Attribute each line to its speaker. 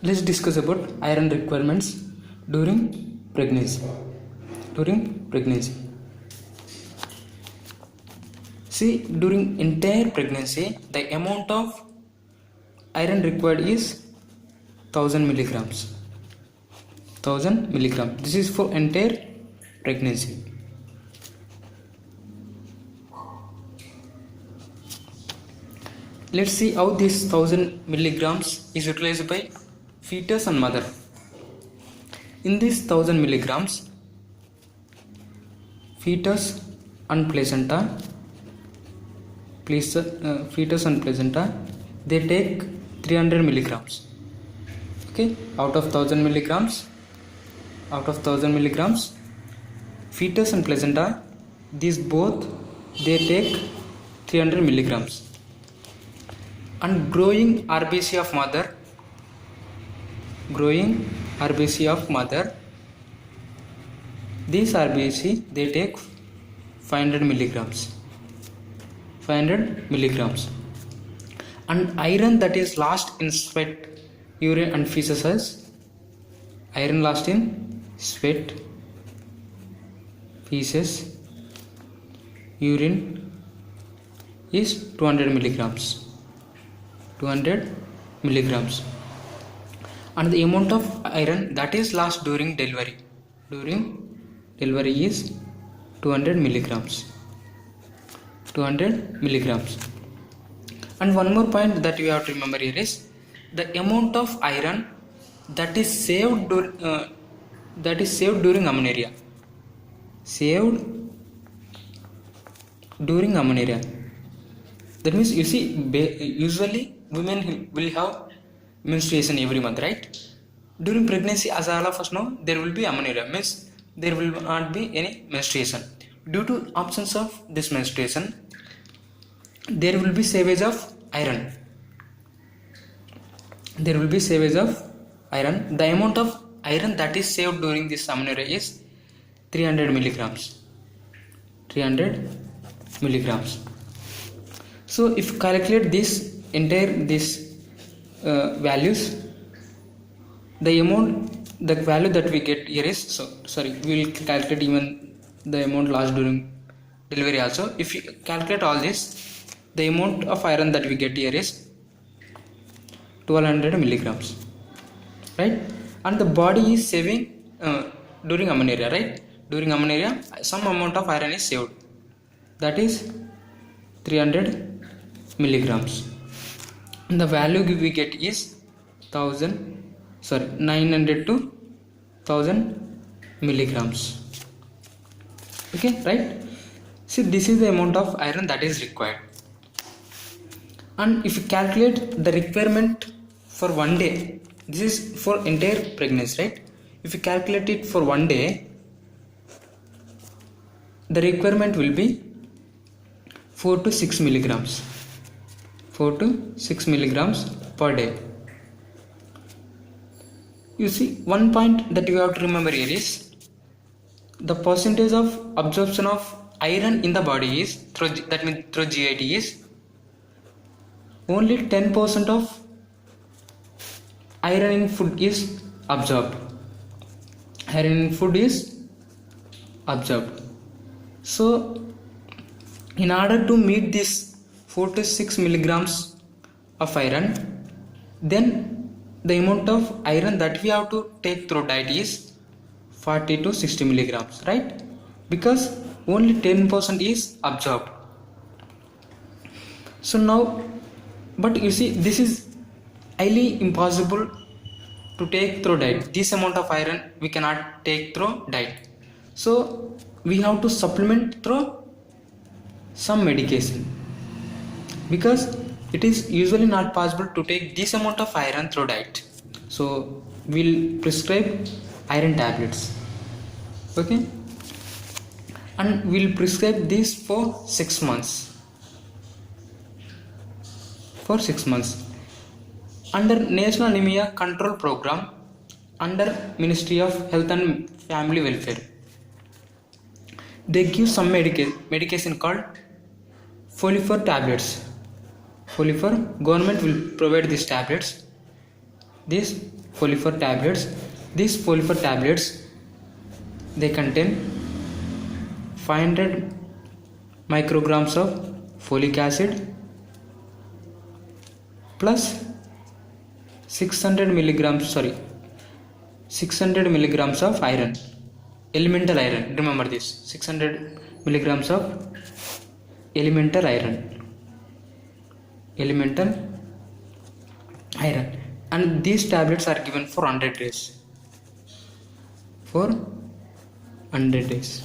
Speaker 1: Let's discuss about iron requirements during pregnancy. See, during entire pregnancy, the amount of iron required is 1000 milligrams. 1000 milligrams. This is for entire pregnancy. Let's see how this 1000 milligrams is utilized by fetus and mother. In this 1000 milligrams, fetus and placenta, they take 300 milligrams. Okay, out of 1000 milligrams, fetus and placenta, these both they take 300 milligrams. And growing RBC of mother, these RBC they take 500 milligrams. And iron that is lost in sweat, urine and feces, iron lost in sweat, feces, urine is 200 milligrams. And the amount of iron that is lost during delivery is 200 milligrams. And one more point that we have to remember here is the amount of iron that is saved during amenorrhea. That means, you see, usually women will have menstruation every month, right? During pregnancy, as all of us know, there will be amenorrhea, means there will not be any menstruation. Due to absence of this menstruation, there will be savage of iron. The amount of iron that is saved during this amenorrhea is 300 milligrams. So if you calculate this values, the value that we get here is, we will calculate even the amount lost during delivery also. If you calculate all this, the amount of iron that we get here is 1200 milligrams, right? And the body is saving during amenorrhea, right? During amenorrhea, some amount of iron is saved, that is 300 milligrams. And the value we get is 900 to 1000 milligrams. Okay, right? See, this is the amount of iron that is required. And if you calculate the requirement for one day, this is for entire pregnancy, right? If you calculate it for one day, the requirement will be 4 to 6 milligrams per day. You see, one point that you have to remember here is the percentage of absorption of iron in the body is through GIT is only 10% of iron in food is absorbed. So in order to meet this 4 to 6 milligrams of iron, then the amount of iron that we have to take through diet is 40 to 60 milligrams, right? Because only 10% is absorbed. So now, but you see, this is highly impossible to take through diet. This amount of iron we cannot take through diet. So we have to supplement through some medication, because it is usually not possible to take this amount of iron through diet. So we'll prescribe iron tablets. Okay, and we'll prescribe this for 6 months. Under National Anemia Control Program, under Ministry of Health and Family Welfare, they give some medication called Folifor tablets. Folifor, government will provide these tablets. These folifer tablets. These folifer tablets, they contain 500 micrograms of folic acid plus 600 milligrams of iron, elemental iron. Remember this, 600 milligrams of elemental iron, and these tablets are given for 100 days.